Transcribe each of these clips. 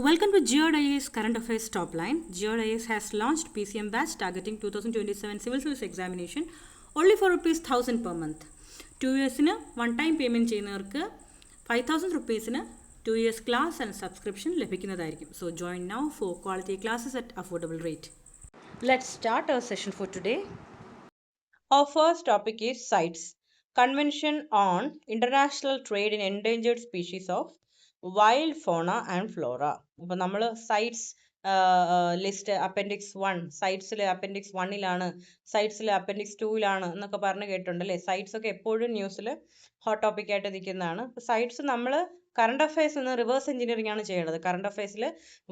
Welcome to GeoIAS Current Affairs Top Line. GeoIAS has launched PCM batch targeting 2027 Civil Service examination only for ₹1,000 per month. 2 yearsന് one time payment ചെയ്യുന്നവർക്ക് ₹5,000 2 years class and subscription ലഭിക്കുന്നതായിരിക്കും. So join now for quality classes at affordable rate. Let's start our session for today. Our first topic is CITES, Convention on International Trade in Endangered Species of Wild Fauna and Flora. അപ്പോൾ നമ്മൾ CITES list appendix 1 സൈറ്റ്സിൽ appendix 1-ലാണ്, സൈറ്റ്സിൽ appendix 2-ലാണ് എന്നൊക്കെ പറഞ്ഞ് കേട്ടിട്ടുണ്ടല്ലേ. Sites ഒക്കെ എപ്പോഴും ന്യൂസിൽ ഹോട്ട് ടോപ്പിക് ആയിട്ട് നിൽക്കുന്നതാണ്. സൈറ്റ്സ് നമ്മൾ കറണ്ട് അഫയേഴ്സ് നിന്ന് റിവേഴ്സ് എഞ്ചിനീയറിംഗ് ആണ് ചെയ്യേണ്ടത്. കറണ്ട് അഫയേഴ്സിൽ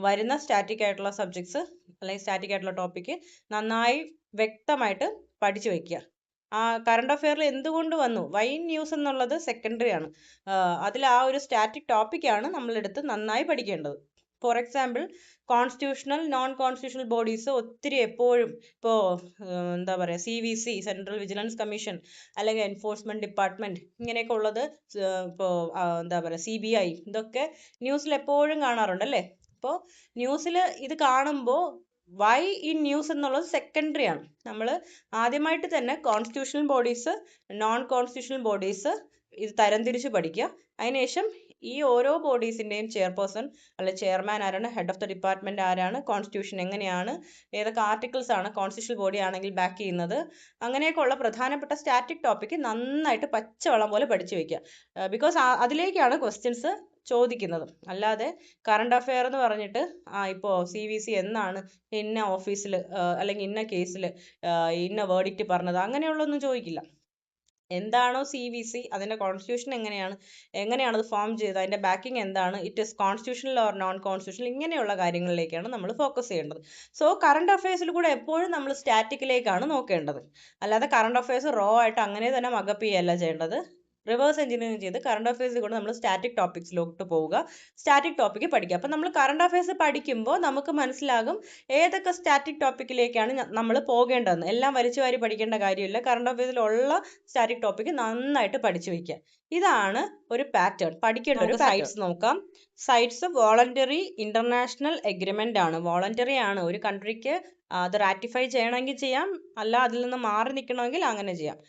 വരുന്ന സ്റ്റാറ്റിക് ആയിട്ടുള്ള സബ്ജക്ട്സ് അല്ലെങ്കിൽ സ്റ്റാറ്റിക് ആയിട്ടുള്ള ടോപ്പിക്ക് നന്നായി വ്യക്തമായിട്ട് പഠിച്ചു വയ്ക്കുക. കറണ്ട് അഫെയറിൽ എന്തുകൊണ്ട് വന്നു, വൈ ന്യൂസ് എന്നുള്ളത് സെക്കൻഡറി ആണ്. അതിൽ ആ ഒരു സ്റ്റാറ്റിക് ടോപ്പിക്കാണ് നമ്മളെടുത്ത് നന്നായി പഠിക്കേണ്ടത്. For example, constitutional non constitutional bodies ഒത്തിരി എപ്പോഴും ഇപ്പോൾ എന്താ പറയുക, CVC സെൻട്രൽ വിജിലൻസ് കമ്മീഷൻ അല്ലെങ്കിൽ എൻഫോഴ്സ്മെന്റ് ഡിപ്പാർട്ട്മെന്റ് ഇങ്ങനെയൊക്കെ ഉള്ളത്, ഇപ്പോൾ എന്താ പറയുക CBI, ഇതൊക്കെ ന്യൂസിൽ എപ്പോഴും കാണാറുണ്ട് അല്ലേ. അപ്പോൾ ന്യൂസിൽ ഇത് കാണുമ്പോൾ വൈ ഇൻ ന്യൂസ് എന്നുള്ളത് സെക്കൻഡറി ആണ്. നമ്മൾ ആദ്യമായിട്ട് തന്നെ constitutional bodies, non constitutional bodies ഇത് തരംതിരിച്ച് പഠിക്കുക. അതിനുശേഷം ഈ ഓരോ ബോഡീസിൻ്റെയും ചെയർപേഴ്സൺ അല്ലെ ചെയർമാൻ ആരാണ്, ഹെഡ് ഓഫ് ദ ഡിപ്പാർട്ട്മെന്റ് ആരാണ്, കോൺസ്റ്റിറ്റ്യൂഷൻ എങ്ങനെയാണ്, ഏതൊക്കെ ആർട്ടിക്കിൾസ് ആണ് കോൺസ്റ്റിറ്റ്യൂഷണൽ ബോഡി ആണെങ്കിൽ ബാക്ക് ചെയ്യുന്നത്, അങ്ങനെയൊക്കെയുള്ള പ്രധാനപ്പെട്ട സ്റ്റാറ്റിക് ടോപ്പിക്ക് നന്നായിട്ട് പച്ചവെള്ളം പോലെ പഠിച്ചു വയ്ക്കുക. ബിക്കോസ് അതിലേക്കാണ് ക്വസ്റ്റ്യൻസ് ചോദിക്കുന്നത്. അല്ലാതെ കറണ്ട് അഫെയർ എന്ന് പറഞ്ഞിട്ട് ഇപ്പോൾ CVC എന്നാണ് ഇന്ന ഓഫീസിൽ അല്ലെങ്കിൽ ഇന്ന കേസിൽ ഇന്ന വേർഡിക്റ്റ് പറഞ്ഞത് അങ്ങനെയുള്ളൊന്നും ചോദിക്കില്ല. എന്താണോ CVC, അതിൻ്റെ കോൺസ്റ്റിറ്റ്യൂഷൻ എങ്ങനെയാണ് അത് ഫോം ചെയ്തത്, അതിൻ്റെ ബാക്കിംഗ് എന്താണ്, it is constitutional or non constitutional, ഇങ്ങനെയുള്ള കാര്യങ്ങളിലേക്കാണ് നമ്മൾ ഫോക്കസ് ചെയ്യേണ്ടത്. സോ കറണ്ട് അഫയേഴ്സിൽ കൂടെ എപ്പോഴും നമ്മൾ സ്റ്റാറ്റിക്കിലേക്കാണ് നോക്കേണ്ടത്. അല്ലാതെ കറണ്ട് അഫയേഴ്സ് റോ ആയിട്ട് അങ്ങനെ തന്നെ മഗപ്പ് ചെയ്യല്ല ചെയ്യേണ്ടത്. റിവേഴ്സ് എഞ്ചിനീയറിംഗ് ചെയ്ത് കറണ്ട് അഫയേഴ്സിൽ കൂടെ നമ്മൾ സ്റ്റാറ്റിക് ടോപ്പിക്സിലോട്ട് പോവുക, സ്റ്റാറ്റിക് ടോപ്പിക്ക് പഠിക്കുക. അപ്പം നമ്മൾ കറണ്ട് അഫയേഴ്സ് പഠിക്കുമ്പോൾ നമുക്ക് മനസ്സിലാകും ഏതൊക്കെ സ്റ്റാറ്റിക് ടോപ്പിക്കിലേക്കാണ് നമ്മൾ പോകേണ്ടതെന്ന്. എല്ലാം വലിച്ചു വാരി പഠിക്കേണ്ട കാര്യമില്ല. കറണ്ട് അഫയേഴ്സിലുള്ള സ്റ്റാറ്റിക് ടോപ്പിക്ക് നന്നായിട്ട് പഠിച്ചു വയ്ക്കുക. ഇതാണ് ഒരു പാറ്റേൺ, പഠിക്കേണ്ട ഒരു സൈറ്റ്സ് നോക്കാം. സൈറ്റ്സ് വോളണ്ടറി ഇന്റർനാഷണൽ എഗ്രിമെന്റ് ആണ്. വോളണ്ടറി ആണ്. ഒരു കൺട്രിക്ക് അത് റാറ്റിഫൈ ചെയ്യണമെങ്കിൽ ചെയ്യാം, അല്ല അതിൽ നിന്ന് മാറി നിൽക്കണമെങ്കിൽ അങ്ങനെ ചെയ്യാം.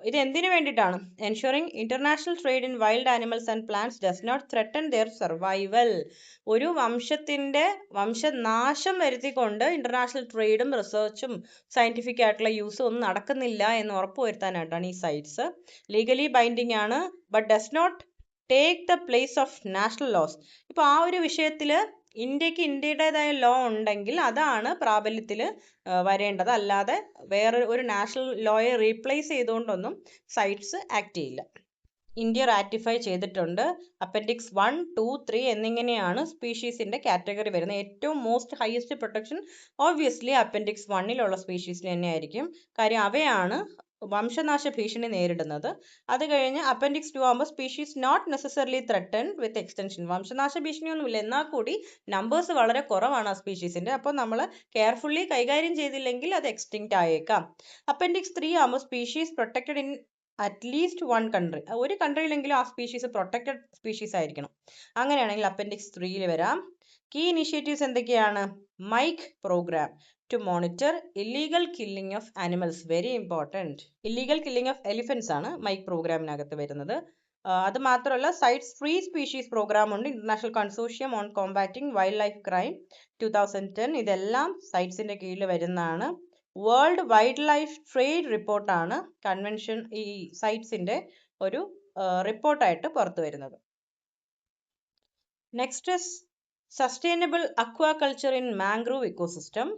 ഇത് എന്തിനു വേണ്ടിയിട്ടാണ്? Ensuring international trade in wild animals and plants does not threaten their survival. ഒരു വംശനാശം വരുത്തിക്കൊണ്ട് ഇന്റർനാഷണൽ ട്രേഡും റിസർച്ചും സയന്റിഫിക് ആയിട്ടുള്ള യൂസും ഒന്നും നടക്കുന്നില്ല എന്ന് ഉറപ്പുവരുത്താനായിട്ടാണ് ഈ സൈറ്റ്സ്. ലീഗലി ബൈൻഡിങ് ആണ്, but does not take the place of national laws. ഇപ്പോൾ ആ ഒരു വിഷയത്തിൽ ഇന്ത്യക്ക് ഇന്ത്യയുടേതായ ലോ ഉണ്ടെങ്കിൽ അതാണ് പ്രാബല്യത്തിൽ വരേണ്ടത്. അല്ലാതെ വേറെ ഒരു നാഷണൽ ലോയെ റീപ്ലേസ് ചെയ്തുകൊണ്ടൊന്നും സൈറ്റ്സ് ആക്ട് ചെയ്യില്ല. ഇന്ത്യ റാറ്റിഫൈ ചെയ്തിട്ടുണ്ട്. അപ്പൻഡിക്സ് 1, 2, 3 എന്നിങ്ങനെയാണ് സ്പീഷീസിന്റെ കാറ്റഗറി വരുന്നത്. ഏറ്റവും most highest protection obviously appendix 1-ലുള്ള സ്പീഷീസിന് തന്നെയായിരിക്കും. കാര്യം അവയാണ് വംശനാശ ഭീഷണി നേരിടുന്നത്. അത് കഴിഞ്ഞ് അപ്പൻഡിക്സ് 2 ആകുമ്പോൾ species not necessarily threatened with extinction. വംശനാശ ഭീഷണിയൊന്നുമില്ല, എന്നാൽ കൂടി നമ്പേഴ്സ് വളരെ കുറവാണ് ആ സ്പീഷീസിന്റെ. അപ്പോൾ നമ്മൾ കെയർഫുള്ളി കൈകാര്യം ചെയ്തില്ലെങ്കിൽ അത് എക്സ്റ്റിങ്ക്റ്റ് ആയേക്കാം. അപ്പൻഡിക്സ് 3 ആകുമ്പോൾ species protected in at least 1 country. ഒരു കൺട്രിയിലെങ്കിലും ആ സ്പീഷീസ് പ്രൊട്ടക്റ്റഡ് സ്പീഷീസ് ആയിരിക്കണം. അങ്ങനെയാണെങ്കിൽ അപ്പൻഡിക്സ് 3-ൽ വരാം. കീ ഇനിഷ്യേറ്റീവ്സ് എന്തൊക്കെയാണ്? MIKE programme to monitor illegal killing of animals, very important. Illegal killing of elephants ആണ് മൈക്ക് പ്രോഗ്രാമിനകത്ത് വരുന്നത്. അത് മാത്രമല്ല സൈറ്റ്സ് ഫ്രീ സ്പീഷീസ് പ്രോഗ്രാം ഉണ്ട്, international consortium on combating wildlife crime 2010. ഇതെല്ലാം സൈറ്റ്സിന്റെ കീഴിൽ വരുന്നതാണ്. വേൾഡ് വൈൽഡ് ലൈഫ് ട്രേഡ് റിപ്പോർട്ടാണ് കൺവെൻഷൻ ഈ സൈറ്റ്സിന്റെ ഒരു റിപ്പോർട്ടായിട്ട് പുറത്തു വരുന്നത്. Next is sustainable aquaculture in mangrove ecosystem.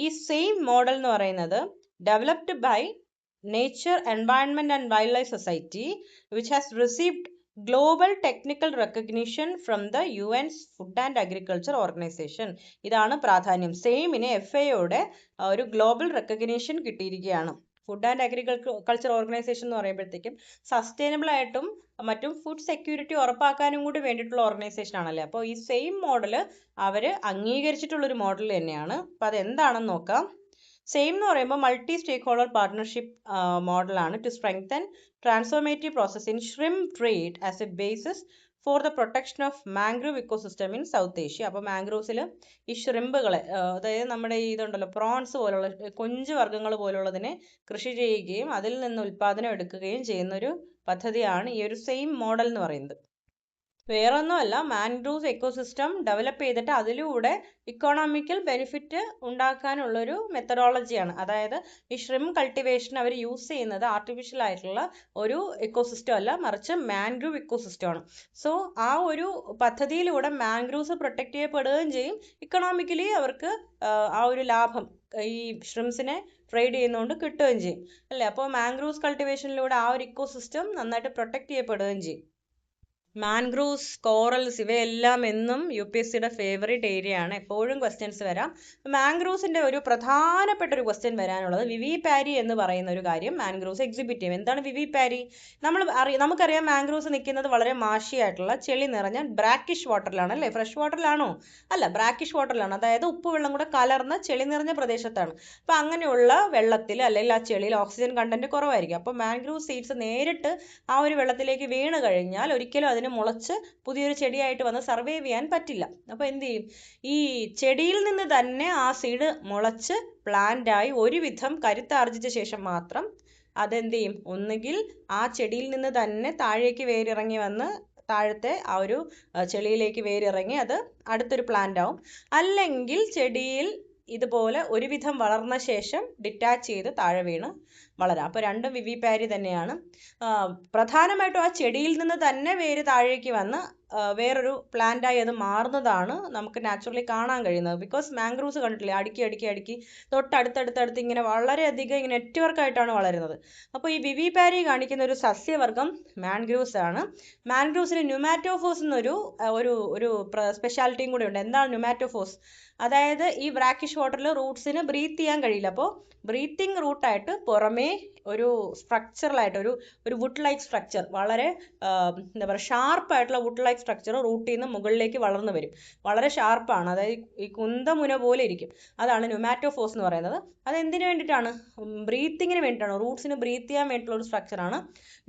ഈ സെയിം മോഡൽ എന്ന് പറയുന്നത് developed by nature environment and wild life society which has received global technical recognition from the UN's food and agriculture organisation. ഇതാണ് പ്രാധാന്യം. സെയിമിന് FAOയുടെ ഒരു ഗ്ലോബൽ റെക്കഗ്നിഷൻ കിട്ടിയിരിക്കുകയാണ്. Food and agriculture organisation എന്ന് പറയുമ്പോഴത്തേക്കും സസ്റ്റൈനബിൾ ആയിട്ടും മറ്റും ഫുഡ് സെക്യൂരിറ്റി ഉറപ്പാക്കാനും കൂടി വേണ്ടിയിട്ടുള്ള ഓർഗനൈസേഷൻ ആണല്ലേ. അപ്പോൾ ഈ സെയിം മോഡൽ അവർ അംഗീകരിച്ചിട്ടുള്ളൊരു മോഡൽ തന്നെയാണ്. അപ്പോൾ അതെന്താണെന്ന് നോക്കാം. സെയിം എന്ന് പറയുമ്പോൾ മൾട്ടി സ്റ്റേക്ക് ഹോൾഡർ പാർട്ട്ണർഷിപ്പ് മോഡലാണ് to strengthen transformative process in shrimp trade as a basis for the protection of mangrove ecosystem in South Asia. അപ്പോൾ മാംഗ്രൂവ്സിൽ ഈ ഷ്രിമ്പുകളെ, അതായത് നമ്മുടെ ഈ ഇതുണ്ടല്ലോ പ്രോൺസ് പോലുള്ള കൊഞ്ച് വർഗ്ഗങ്ങൾ പോലുള്ളതിനെ കൃഷി ചെയ്യുകയും അതിൽ നിന്ന് ഉൽപ്പാദനം എടുക്കുകയും ചെയ്യുന്നൊരു പദ്ധതിയാണ് ഈ ഒരു സെയിം മോഡൽ എന്ന് പറയുന്നത്. വേറൊന്നുമല്ല, മാൻഗ്രൂവ്സ് എക്കോസിസ്റ്റം ഡെവലപ്പ് ചെയ്തിട്ട് അതിലൂടെ ഇക്കോണമിക്കൽ ബെനിഫിറ്റ് ഉണ്ടാക്കാനുള്ളൊരു മെത്തഡോളജിയാണ്. അതായത് ഈ ഷ്രിംപ് കൾട്ടിവേഷൻ അവർ യൂസ് ചെയ്യുന്നത് ആർട്ടിഫിഷ്യൽ ആയിട്ടുള്ള ഒരു എക്കോസിസ്റ്റം അല്ല, മറിച്ച് മാൻഗ്രൂവ് ഇക്കോസിസ്റ്റമാണ്. സോ ആ ഒരു പദ്ധതിയിലൂടെ മാൻഗ്രൂവ്സ് പ്രൊട്ടക്ട് ചെയ്യപ്പെടുകയും ചെയ്യും, ഇക്കണോമിക്കലി അവർക്ക് ആ ഒരു ലാഭം ഈ ഷ്രിംസിനെ ട്രേഡ് ചെയ്യുന്നതുകൊണ്ട് കിട്ടുകയും ചെയ്യും അല്ലേ. അപ്പോൾ മാൻഗ്രൂവ്സ് കൾട്ടിവേഷനിലൂടെ ആ ഒരു ഇക്കോസിസ്റ്റം നന്നായിട്ട് പ്രൊട്ടക്ട് ചെയ്യപ്പെടുകയും ചെയ്യും. മാൻഗ്രൂവ്സ്, കോറൽസ് ഇവയെല്ലാം എന്നും UPSCയുടെ ഫേവറേറ്റ് ഏരിയ ആണ്. എപ്പോഴും ക്വസ്റ്റ്യൻസ് വരാം. മാൻഗ്രൂവ്സിന്റെ ഒരു പ്രധാനപ്പെട്ട ഒരു ക്വസ്റ്റ്യൻ വരാനുള്ളത് വിവിപാരി എന്ന് പറയുന്ന ഒരു കാര്യം മാൻഗ്രൂവ്സ് എക്സിബിറ്റ് ചെയ്യും. എന്താണ് വിവിപാരി? നമുക്കറിയാം മാൻഗ്രൂവ്സ് നിൽക്കുന്നത് വളരെ മാഷിയായിട്ടുള്ള ചെളി നിറഞ്ഞ ബ്രാക്കിഷ് വാട്ടറിലാണ് അല്ലേ. ഫ്രഷ് വാട്ടറിലാണോ? അല്ല, ബ്രാക്കിഷ് വാട്ടറിലാണ്. അതായത് ഉപ്പുവെള്ളം കൂടെ കലർന്ന ചെളി നിറഞ്ഞ പ്രദേശത്താണ്. അപ്പോൾ അങ്ങനെയുള്ള വെള്ളത്തിൽ അല്ലെങ്കിൽ ആ ചെളിയിൽ ഓക്സിജൻ കണ്ടന്റ് കുറവായിരിക്കും. അപ്പോൾ മാൻഗ്രൂവ് സീഡ്സ് നേരിട്ട് ആ ഒരു വെള്ളത്തിലേക്ക് വീണ് കഴിഞ്ഞാൽ ഒരിക്കലും അതിന് മുളച്ച് പുതിയൊരു ചെടിയായിട്ട് വന്ന് സർവൈവ് ചെയ്യാൻ പറ്റില്ല. അപ്പോൾ എന്ത് ചെയ്യും? ഈ ചെടിയിൽ നിന്ന് തന്നെ ആ സീഡ് മുളച്ച് പ്ലാന്റായി ഒരുവിധം കരുത്താർജിച്ച ശേഷം മാത്രം അതെന്ത് ചെയ്യും? ഒന്നുകിൽ ആ ചെടിയിൽ നിന്ന് തന്നെ താഴേക്ക് വേരിറങ്ങി വന്ന് താഴത്തെ ആ ഒരു ചെളിയിലേക്ക് വേരിറങ്ങി അത് അടുത്തൊരു പ്ലാന്റ് ആവും. അല്ലെങ്കിൽ ചെടിയിൽ ഇതുപോലെ ഒരുവിധം വളർന്ന ശേഷം ഡിറ്റാച്ച് ചെയ്ത് താഴെ വീണ് വളരാം. അപ്പോൾ രണ്ടും വിവിപാരി തന്നെയാണ്. പ്രധാനമായിട്ടും ആ ചെടിയിൽ നിന്ന് തന്നെ വേര് താഴേക്ക് വന്ന് വേറൊരു പ്ലാന്റായി അത് മാറുന്നതാണ് നമുക്ക് നാച്ചുറലി കാണാൻ കഴിയുന്നത്. ബിക്കോസ് മാംഗ്രൂവ്സ് കണ്ടിട്ടില്ലേ, അടുക്കി തൊട്ടടുത്തടുത്തടുത്ത് ഇങ്ങനെ വളരെയധികം ഇങ്ങനെ നെറ്റ്വർക്ക് ആയിട്ടാണ് വളരുന്നത്. അപ്പോൾ ഈ വിവിപാരി കാണിക്കുന്ന ഒരു സസ്യവർഗം മാൻഗ്രൂവ്സ് ആണ്. മാൻഗ്രൂവ്സിന് ന്യൂമാറ്റോഫോസ് എന്നൊരു ഒരു സ്പെഷ്യാലിറ്റിയും കൂടി ഉണ്ട്. എന്താണ് ന്യൂമാറ്റോഫോസ്? അതായത് ഈ ബ്രാക്കിഷ് വാട്ടറിൽ റൂട്ട്സിന് ബ്രീത്ത് ചെയ്യാൻ കഴിയില്ല. അപ്പോൾ ബ്രീത്തിങ് റൂട്ടായിട്ട് പുറമേ ഒരു സ്ട്രക്ചറലായിട്ട് ഒരു വുഡ് ലൈക്ക് സ്ട്രക്ചർ, വളരെ എന്താ പറയുക ഷാർപ്പായിട്ടുള്ള വുഡ് ലൈക്ക് സ്ട്രക്ചർ റൂട്ടിൽ നിന്ന് മുകളിലേക്ക് വളർന്നു വരും. വളരെ ഷാർപ്പാണ്, അതായത് ഈ കുന്തമുന പോലെ ഇരിക്കും. അതാണ് ന്യൂമാറ്റോഫോസ് എന്ന് പറയുന്നത്. അത് എന്തിനു വേണ്ടിയിട്ടാണ്? ബ്രീത്തിങ്ങിന് വേണ്ടിയിട്ടാണ്. റൂട്ട്സിന് ബ്രീത്ത് ചെയ്യാൻ വേണ്ടിയിട്ടുള്ള ഒരു സ്ട്രക്ചറാണ്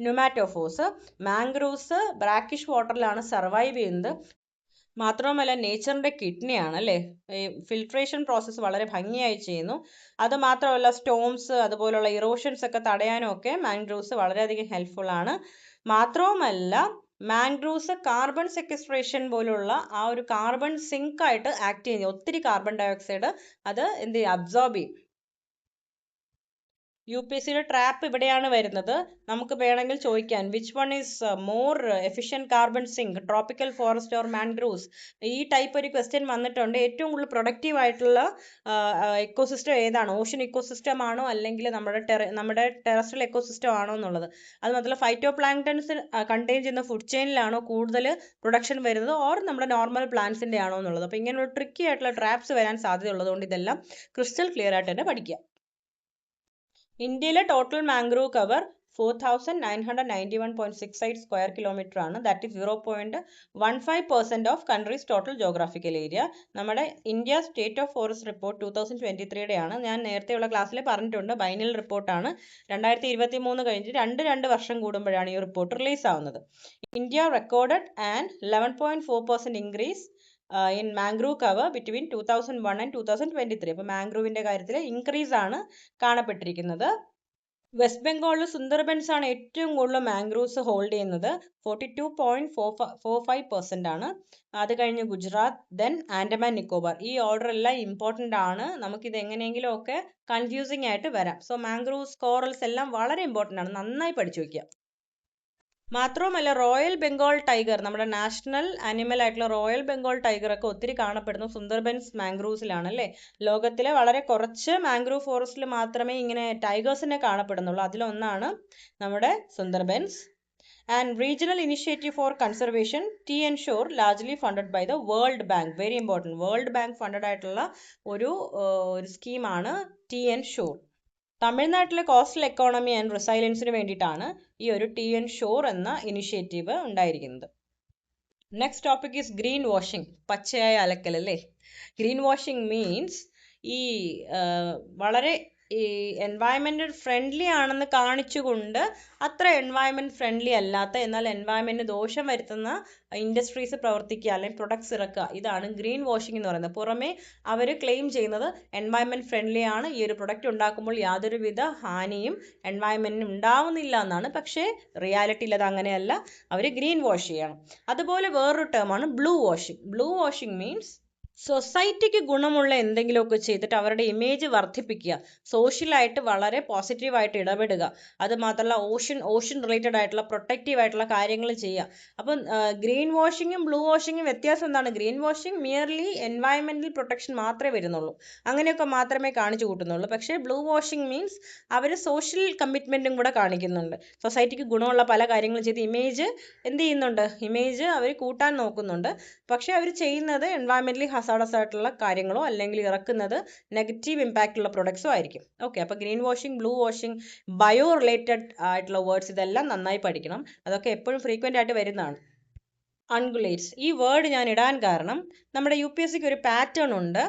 ന്യൂമാറ്റോഫോസ്. മാംഗ്രൂവ്സ് ബ്രാക്കിഷ് വാട്ടറിലാണ് സർവൈവ് ചെയ്യുന്നത്. മാത്രവുമല്ല നേച്ചറിൻ്റെ കിഡ്നിയാണ് അല്ലേ. ഈ ഫിൽട്രേഷൻ പ്രോസസ്സ് വളരെ ഭംഗിയായി ചെയ്യുന്നു. അത് മാത്രമല്ല സ്റ്റോംസ് അതുപോലുള്ള ഇറോഷൻസ് ഒക്കെ തടയാനും ഒക്കെ മാൻഗ്രൂവ്സ് വളരെയധികം ഹെൽപ്ഫുൾ ആണ്. മാത്രവുമല്ല മാൻഗ്രൂവ്സ് കാർബൺ സെക്വസ്ട്രേഷൻ പോലുള്ള ആ ഒരു കാർബൺ സിങ്ക് ആയിട്ട് ആക്ട് ചെയ്യുന്നത്. ഒത്തിരി കാർബൺ ഡയോക്സൈഡ് അത് എന്ത് ചെയ്യും? അബ്സോർബ് ചെയ്യും. UPSCയുടെ ട്രാപ്പ് ഇവിടെയാണ് വരുന്നത്. നമുക്ക് വേണമെങ്കിൽ ചോദിക്കാൻ which one is more efficient carbon sink, tropical forest or mangroves? ഈ ടൈപ്പ് ഒരു ക്വസ്റ്റ്യൻ വന്നിട്ടുണ്ട്. ഏറ്റവും കൂടുതൽ പ്രൊഡക്റ്റീവ് ആയിട്ടുള്ള എക്കോസിസ്റ്റം ഏതാണ്? ഓഷ്യൻ ഇക്കോസിസ്റ്റം ആണോ അല്ലെങ്കിൽ നമ്മുടെ ടെറസ്ട്രിയൽ എക്കോസിസ്റ്റം ആണോ എന്നുള്ളത്. അത് മാത്രമല്ല ഫൈറ്റോ പ്ലാങ്ക്ടൺസ് കണ്ടെയ്ൻ ചെയ്യുന്ന ഫുഡ് ചെയിനിലാണോ കൂടുതൽ പ്രൊഡക്ഷൻ വരുന്നത് ഓർ നമ്മുടെ നോർമൽ പ്ലാന്റ്സിൻ്റെ ആണോ എന്നുള്ളത്. അപ്പോൾ ഇങ്ങനെയുള്ള ട്രിക്കി ആയിട്ടുള്ള ട്രാപ്സ് വരാൻ സാധ്യതയുള്ളതുകൊണ്ട് ഇതെല്ലാം ക്രിസ്റ്റൽ ക്ലിയർ ആയിട്ട് തന്നെ പഠിക്കുക. ഇന്ത്യയിലെ total mangrove cover 4991.68 square kilometre ആണ്. That is 0.15% of countries total geographical area. നമ്മുടെ India state of forest report 2023 ആണ്. ഞാൻ നേരത്തെയുള്ള ക്ലാസ്സിൽ പറഞ്ഞിട്ടുണ്ട്, ബൈനൽ റിപ്പോർട്ടാണ്. 2023 കഴിഞ്ഞ് രണ്ട് വർഷം കൂടുമ്പോഴാണ് ഈ റിപ്പോർട്ട് റിലീസ് ആവുന്നത്. India recorded and 11.4% increase in mangrove cover between 2001 and 2023. അപ്പോൾ മാംഗ്രൂവിൻ്റെ കാര്യത്തിൽ ഇൻക്രീസ് ആണ് കാണപ്പെട്ടിരിക്കുന്നത്. വെസ്റ്റ് ബംഗാളിൽ സുന്ദർബൻസ് ആണ് ഏറ്റവും കൂടുതൽ മാംഗ്രൂവ്സ് ഹോൾഡ് ചെയ്യുന്നത്. 42.45% ആണ്. അത് കഴിഞ്ഞ് ഗുജറാത്ത്, ദെൻ ആൻഡമാൻ നിക്കോബാർ. ഈ ഓർഡർ എല്ലാം ഇമ്പോർട്ടൻ്റ് ആണ്. നമുക്കിത് എങ്ങനെയെങ്കിലും ഒക്കെ കൺഫ്യൂസിങ് ആയിട്ട് വരാം. സോ മാംഗ്രൂവ്സ്, കോറൽസ് എല്ലാം വളരെ ഇമ്പോർട്ടൻ്റ് ആണ്, നന്നായി പഠിച്ചു വയ്ക്കുക. മാത്രവുമല്ല റോയൽ ബംഗാൾ ടൈഗർ, നമ്മുടെ നാഷണൽ ആനിമൽ ആയിട്ടുള്ള റോയൽ ബംഗാൾ ടൈഗർ ഒക്കെ ഒത്തിരി കാണപ്പെടുന്നു സുന്ദർബൻസ് മാംഗ്രൂവ്സിലാണ് അല്ലേ. ലോകത്തിലെ വളരെ കുറച്ച് മാംഗ്രൂവ് ഫോറസ്റ്റിൽ മാത്രമേ ഇങ്ങനെ ടൈഗേഴ്സിനെ കാണപ്പെടുന്നുള്ളൂ. അതിലൊന്നാണ് നമ്മുടെ Sundarbans. And regional initiative for conservation ടി-എൻഷോർ largely funded by the World Bank. Very important, World Bank funded ആയിട്ടുള്ള ഒരു സ്കീമാണ് ടി-എൻഷോർ. തമിഴ്നാട്ടിലെ കോസ്റ്റൽ എക്കോണമി ആൻഡ് റിസൈലൻസിന് വേണ്ടിയിട്ടാണ് ഈ ഒരു ടി-എൻഷോർ എന്ന ഇനിഷ്യേറ്റീവ് ഉണ്ടായിരിക്കുന്നത്. Next topic is green washing, പച്ചയായ അലക്കൽ അല്ലേ. ഗ്രീൻ വാഷിംഗ് മീൻസ് ഈ വളരെ ഈ എൻവയൺമെൻറ്റ് ഫ്രണ്ട്ലി ആണെന്ന് കാണിച്ചുകൊണ്ട് അത്ര എൻവയൺമെൻറ്റ് ഫ്രണ്ട്ലി അല്ലാത്ത എന്നാൽ എൻവയൺമെൻറ്റിന് ദോഷം വരുത്തുന്ന ഇൻഡസ്ട്രീസ് പ്രവർത്തിക്കുക അല്ലെങ്കിൽ പ്രൊഡക്ട്സ് ഇറക്കുക, ഇതാണ് ഗ്രീൻ വാഷിംഗ് എന്ന് പറയുന്നത്. പുറമേ അവർ ക്ലെയിം ചെയ്യുന്നത് എൻവയൺമെൻറ്റ് ഫ്രണ്ട്ലി ആണ്, ഈ ഒരു പ്രൊഡക്റ്റ് ഉണ്ടാക്കുമ്പോൾ യാതൊരുവിധ ഹാനിയും എൻവയൺമെൻറ്റിന് ഉണ്ടാവുന്നില്ല എന്നാണ്. പക്ഷേ റിയാലിറ്റിയിൽ അത് അങ്ങനെയല്ല, അവർ ഗ്രീൻ വാഷ് ചെയ്യണം. അതുപോലെ വേറൊരു ടേമാണ് blue washing. Blue washing means സൊസൈറ്റിക്ക് ഗുണമുള്ള എന്തെങ്കിലുമൊക്കെ ചെയ്തിട്ട് അവരുടെ ഇമേജ് വർദ്ധിപ്പിക്കുക, സോഷ്യലായിട്ട് വളരെ പോസിറ്റീവായിട്ട് ഇടപെടുക, അത് മാത്രമല്ല ഓഷൻ റിലേറ്റഡ് ആയിട്ടുള്ള പ്രൊട്ടക്റ്റീവ് ആയിട്ടുള്ള കാര്യങ്ങൾ ചെയ്യുക. അപ്പം ഗ്രീൻ വാഷിങ്ങും ബ്ലൂ വാഷിങ്ങും വ്യത്യാസം എന്താണ്? Green washing merely environmental protection മാത്രമേ വരുന്നുള്ളൂ, അങ്ങനെയൊക്കെ മാത്രമേ കാണിച്ചു കൂട്ടുന്നുള്ളൂ. പക്ഷേ ബ്ലൂ വാഷിംഗ് മീൻസ് അവർ സോഷ്യൽ കമ്മിറ്റ്മെൻറ്റും കൂടെ കാണിക്കുന്നുണ്ട്, സൊസൈറ്റിക്ക് ഗുണമുള്ള പല കാര്യങ്ങളും ചെയ്ത് ഇമേജ് എന്ത് ചെയ്യുന്നുണ്ട്, ഇമേജ് അവർ കൂട്ടാൻ നോക്കുന്നുണ്ട്. പക്ഷേ അവർ ചെയ്യുന്നത് എൻവയൺമെൻ്റലി ഹസാഡസ് ആയിട്ടുള്ള കാര്യങ്ങളോ അല്ലെങ്കിൽ ഇറക്കുന്നത് നെഗറ്റീവ് ഇമ്പാക്റ്റ് ഉള്ള പ്രൊഡക്ട്സോ ആയിരിക്കും. ഓക്കെ, അപ്പോൾ green washing, blue washing, bio related ആയിട്ടുള്ള വേർഡ്സ് ഇതെല്ലാം നന്നായി പഠിക്കണം, അതൊക്കെ എപ്പോഴും ഫ്രീക്വൻ്റ് ആയിട്ട് വരുന്നതാണ്. അൺഗുലേറ്റ്സ്, ഈ വേർഡ് ഞാൻ ഇടാൻ കാരണം നമ്മുടെ UPSCക്ക് ഒരു പാറ്റേൺ ഉണ്ട്.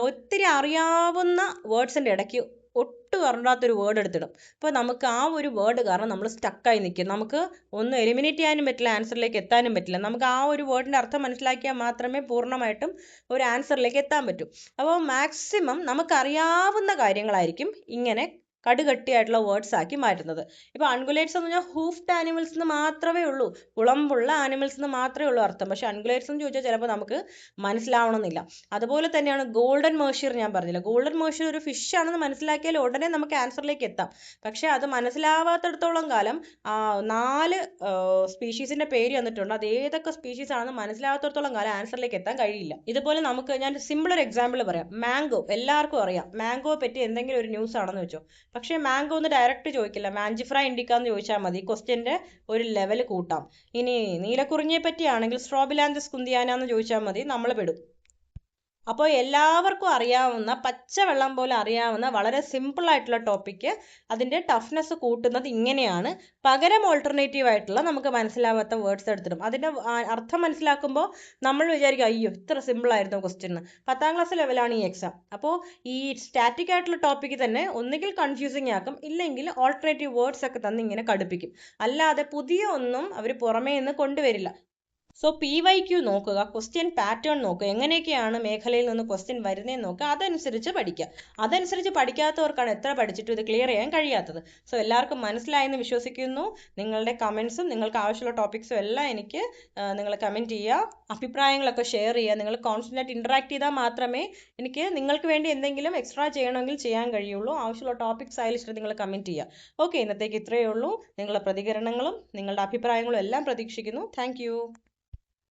ഒത്തിരി അറിയാവുന്ന വേർഡ്സിൻ്റെ ഇടയ്ക്ക് ഒട്ടും അറിയാത്തൊരു വേർഡ് എടുത്തിടും. അപ്പോൾ നമുക്ക് ആ ഒരു വേർഡ് കാരണം നമ്മൾ സ്റ്റക്കായി നിൽക്കും, നമുക്ക് ഒന്നും എലിമിനേറ്റ് ചെയ്യാനും പറ്റില്ല, ആൻസറിലേക്ക് എത്താനും പറ്റില്ല. നമുക്ക് ആ ഒരു വേർഡിൻ്റെ അർത്ഥം മനസ്സിലാക്കിയാൽ മാത്രമേ പൂർണ്ണമായിട്ടും ഒരു ആൻസറിലേക്ക് എത്താൻ പറ്റൂ. അപ്പോൾ മാക്സിമം നമുക്കറിയാവുന്ന കാര്യങ്ങളായിരിക്കും ഇങ്ങനെ കടുകട്ടിയായിട്ടുള്ള വേർഡ്സ് ആക്കി മാറ്റുന്നത്. ഇപ്പോൾ അൺഗുലേറ്റ്സ് എന്ന് പറഞ്ഞാൽ ഹൂഫ്ഡ് ആനിമൽസ് എന്ന് മാത്രമേ ഉള്ളൂ, കുളമ്പുള്ള ആനിമൽസ് എന്ന് മാത്രമേ ഉള്ളൂ അർത്ഥം. പക്ഷേ അൺഗുലേറ്റ്സ് എന്ന് ചോദിച്ചാൽ ചിലപ്പോൾ നമുക്ക് മനസ്സിലാവണമെന്നില്ല. അതുപോലെ തന്നെയാണ് ഗോൾഡൻ മേഴ്ഷ്യർ, ഞാൻ പറഞ്ഞില്ല, ഗോൾഡൻ മേഴ്ഷ്യർ ഒരു ഫിഷ് ആണെന്ന് മനസ്സിലാക്കിയാൽ ഉടനെ നമുക്ക് ആൻസറിലേക്ക് എത്താം. പക്ഷേ അത് മനസ്സിലാവാത്തിടത്തോളം കാലം 4 സ്പീഷീസിൻ്റെ പേര് തന്നിട്ടുണ്ട്, അത് ഏതൊക്കെ സ്പീഷീസ് ആണെന്ന് മനസ്സിലാവാത്തിടത്തോളം കാലം ആൻസറിലേക്ക് എത്താൻ കഴിയില്ല. ഇതുപോലെ നമുക്ക് ഞാൻ സിമ്പിൾ ഒരു എക്സാമ്പിൾ പറയാം. മാംഗോ എല്ലാവർക്കും അറിയാം, മാംഗോയെ പറ്റി എന്തെങ്കിലും ഒരു ന്യൂസ് ആണെന്ന് വെച്ചോ, പക്ഷേ മാംഗോ ഒന്ന് ഡയറക്റ്റ് ചോദിക്കില്ല, മാഞ്ചിഫ്ര ഇൻഡിക്ക എന്ന് ചോദിച്ചാൽ മതി, ക്വസ്റ്റ്യൻ്റെ ഒരു ലെവൽ കൂട്ടാം. ഇനി നീലക്കുറിഞ്ഞിയെ പറ്റിയാണെങ്കിൽ സ്ട്രോബിലാന്തസ് കുന്തിയാന എന്ന് ചോദിച്ചാൽ മതി, നമ്മൾ പെടും. അപ്പോൾ എല്ലാവർക്കും അറിയാവുന്ന, പച്ചവെള്ളം പോലെ അറിയാവുന്ന വളരെ സിമ്പിൾ ആയിട്ടുള്ള ടോപ്പിക്ക് അതിൻ്റെ ടഫ്നെസ് കൂട്ടുന്നത് ഇങ്ങനെയാണ്. പകരം ഓൾട്ടർനേറ്റീവ് ആയിട്ടുള്ള നമുക്ക് മനസ്സിലാവാത്ത വേർഡ്സ് എടുത്തിടും. അതിൻ്റെ അർത്ഥം മനസ്സിലാക്കുമ്പോൾ നമ്മൾ വിചാരിക്കും അയ്യോ ഇത്ര സിമ്പിളായിരുന്നു ക്വസ്റ്റ്യൻ. 10ാം ക്ലാസ് ലെവലാണ് ഈ എക്സാം. അപ്പോൾ ഈ സ്റ്റാറ്റിക് ആയിട്ടുള്ള ടോപ്പിക്ക് തന്നെ ഒന്നുകിൽ കൺഫ്യൂസിങ് ആക്കും, ഇല്ലെങ്കിൽ ഓൾട്ടർനേറ്റീവ് വേർഡ്സ് ഒക്കെ തന്ന് ഇങ്ങനെ കടുപ്പിക്കും. അല്ലാതെ പുതിയ ഒന്നും അവർ പുറമേ നിന്ന് കൊണ്ടുവരില്ല. സോ PYQ നോക്കുക, ക്വസ്റ്റ്യൻ പാറ്റേൺ നോക്കുക, എങ്ങനെയൊക്കെയാണ് മേഖലയിൽ നിന്ന് ക്വസ്റ്റ്യൻ വരുന്നതെന്ന് നോക്കുക, അതനുസരിച്ച് പഠിക്കുക. അതനുസരിച്ച് പഠിക്കാത്തവർക്കാണ് എത്ര പഠിച്ചിട്ടും ഇത് ക്ലിയർ ചെയ്യാൻ കഴിയാത്തത്. സോ എല്ലാവർക്കും മനസ്സിലായെന്ന് വിശ്വസിക്കുന്നു. നിങ്ങളുടെ കമൻസും നിങ്ങൾക്ക് ആവശ്യമുള്ള ടോപ്പിക്സും എല്ലാം എനിക്ക് നിങ്ങൾ കമൻറ്റ് ചെയ്യുക, അഭിപ്രായങ്ങളൊക്കെ ഷെയർ ചെയ്യുക. നിങ്ങൾ കോൺസ്റ്റൻ്റ് ആയിട്ട് ഇൻറ്ററാക്ട് ചെയ്താൽ മാത്രമേ എനിക്ക് നിങ്ങൾക്ക് വേണ്ടി എന്തെങ്കിലും എക്സ്ട്രാ ചെയ്യണമെങ്കിൽ ചെയ്യാൻ കഴിയുള്ളൂ. ആവശ്യമുള്ള ടോപ്പിക്സ് ആയാലും നിങ്ങൾ കമൻറ്റ് ചെയ്യുക. ഓക്കെ, ഇന്നത്തേക്ക് ഇത്രയേ ഉള്ളൂ. നിങ്ങളുടെ പ്രതികരണങ്ങളും നിങ്ങളുടെ അഭിപ്രായങ്ങളും എല്ലാം പ്രതീക്ഷിക്കുന്നു. താങ്ക്